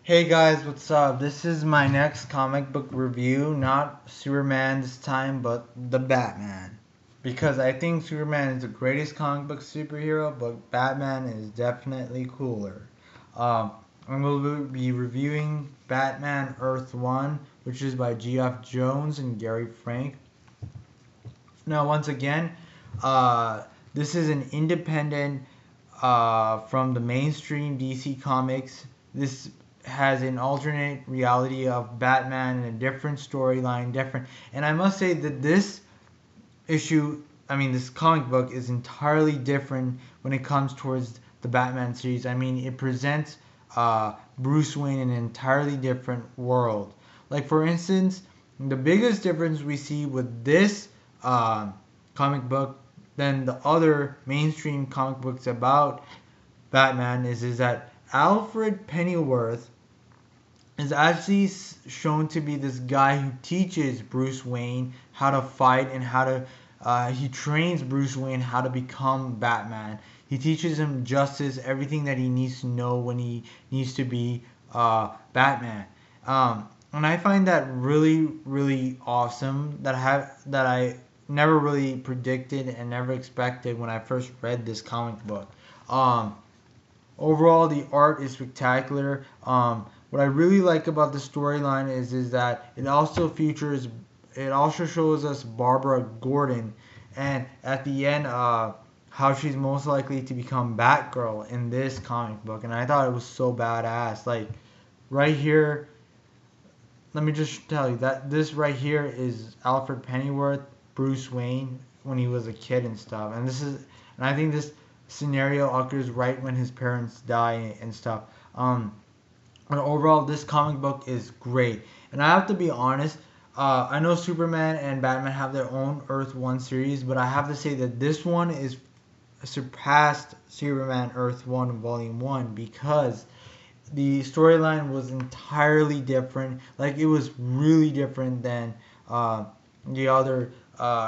Hey guys, what's up? This is my next comic book review. Not Superman this time, but the Batman. Because I think Superman is the greatest comic book superhero, but Batman is definitely cooler. Um, and we'll be reviewing Batman Earth 1, which is by Geoff Jones and Gary Frank. Now, once again, uh, this is an independent from the mainstream DC Comics. This has an alternate reality of Batman and a different storyline, different. And I must say that this comic book is entirely different when it comes towards the Batman series. I mean, it presents Bruce Wayne in an entirely different world. Like, for instance, the biggest difference we see with this uh, comic book than the other mainstream comic books about Batman is that Alfred Pennyworth is actually shown to be this guy who teaches Bruce Wayne how to fight and how to he trains Bruce Wayne how to become Batman. He teaches him justice, everything that he needs to know when he needs to be Batman. And I find that really, really awesome. That I never really predicted and never expected when I first read this comic book. Um, Overall, the art is spectacular. What I really like about the storyline is that it also shows us Barbara Gordon, and at the end, how she's most likely to become Batgirl in this comic book, and I thought it was so badass. Like right here, let me just tell you that this right here is Alfred Pennyworth, Bruce Wayne when he was a kid and stuff, and I think this scenario occurs right when his parents die and stuff. Um, and overall, this comic book is great. And I have to be honest, I know Superman and Batman have their own Earth One series, but I have to say that this one is surpassed Superman Earth One Volume One because the storyline was entirely different. Like it was really different than uh, the other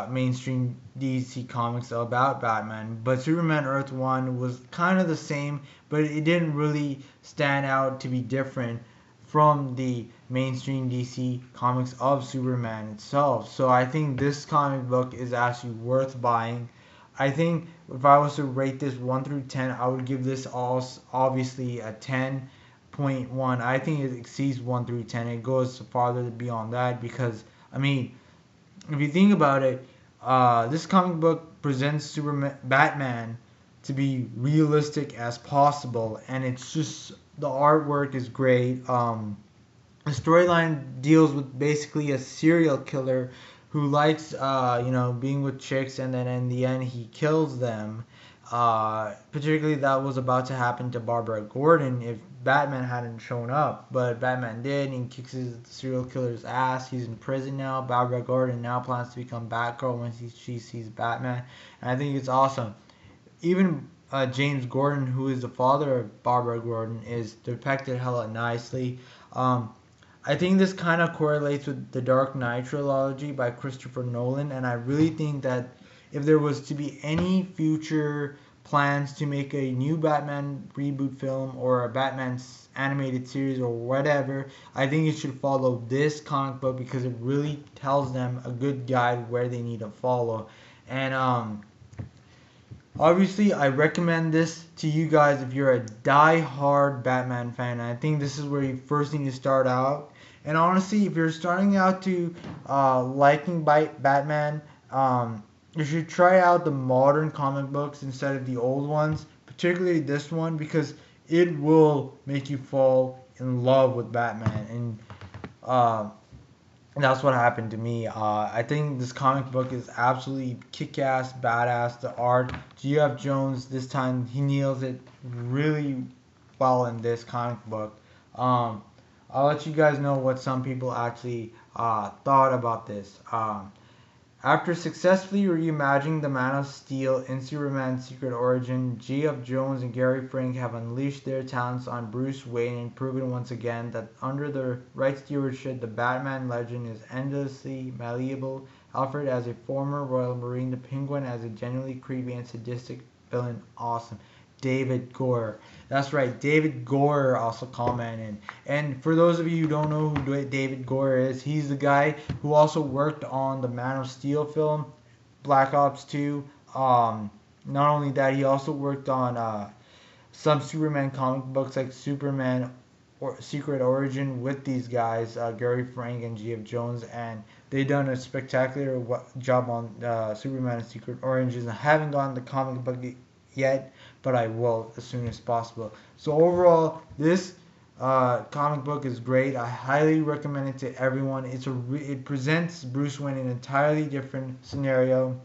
mainstream DC comics about Batman. But Superman Earth One was kind of the same, but it didn't really stand out to be different from the mainstream DC comics of Superman itself. So I think this comic book is actually worth buying. I think if I was to rate this 1 through 10, I would give this all obviously a 10.1. I think it exceeds 1 through 10. It goes farther beyond that because, I mean, if you think about it, this comic book presents Superman, Batman to be realistic as possible, and it's just the artwork is great. The storyline deals with basically a serial killer who likes, being with chicks, and then in the end he kills them. Particularly, that was about to happen to Barbara Gordon if Batman hadn't shown up, but Batman did, and he kicks his serial killer's ass. He's in prison now. Barbara Gordon now plans to become Batgirl when she sees Batman, and I think it's awesome. Even James Gordon, who is the father of Barbara Gordon, is depicted hella nicely. Um, I think this kind of correlates with the Dark Knight trilogy by Christopher Nolan, and I really think that if there was to be any future plans to make a new Batman reboot film or a Batman animated series or whatever, I think it should follow this comic book because it really tells them a good guide where they need to follow. And obviously, I recommend this to you guys if you're a die-hard Batman fan. I think this is where you first need to start out. And honestly, if you're starting out to liking Batman, you should try out the modern comic books instead of the old ones, particularly this one, because it will make you fall in love with Batman. And uh, that's what happened to me. I think this comic book is absolutely kick-ass, badass. The art, Geoff Jones, this time he nails it really well in this comic book. Um, I'll let you guys know what some people actually thought about this. After successfully reimagining the Man of Steel in Superman's Secret Origin, Geoff Jones and Gary Frank have unleashed their talents on Bruce Wayne and proven once again that under the right stewardship, the Batman legend is endlessly malleable. Alfred as a former Royal Marine, the Penguin as a genuinely creepy and sadistic villain, awesome. David Gore. That's right, David Gore also commented. And for those of you who don't know who David Gore is, he's the guy who also worked on the Man of Steel film, Black Ops 2. Not only that, he also worked on some Superman comic books like Superman or Secret Origin with these guys, Gary Frank and G.F. Jones, and they done a spectacular job on Superman and Secret Origins. I haven't gotten the comic book yet, but I will as soon as possible. So overall, this comic book is great. I highly recommend it to everyone. It presents Bruce Wayne in an entirely different scenario.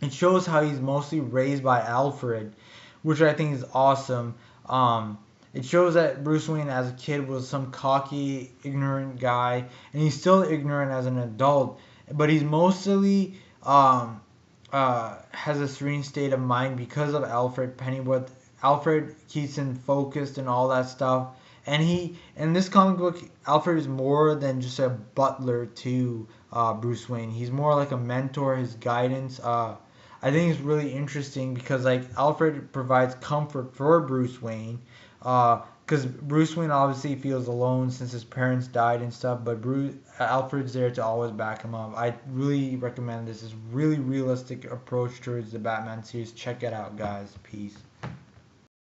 It shows how he's mostly raised by Alfred, which I think is awesome. It shows that Bruce Wayne as a kid was some cocky, ignorant guy, and he's still ignorant as an adult, but he's mostly has a serene state of mind because of Alfred Pennyworth. Alfred keeps him focused and all that stuff. And in this comic book, Alfred is more than just a butler to Bruce Wayne. He's more like a mentor, his guidance. I think it's really interesting because like Alfred provides comfort for Bruce Wayne, because Bruce Wayne obviously feels alone since his parents died and stuff, but Alfred's there to always back him up. I really recommend this. It's really realistic approach towards the Batman series. Check it out, guys. Peace.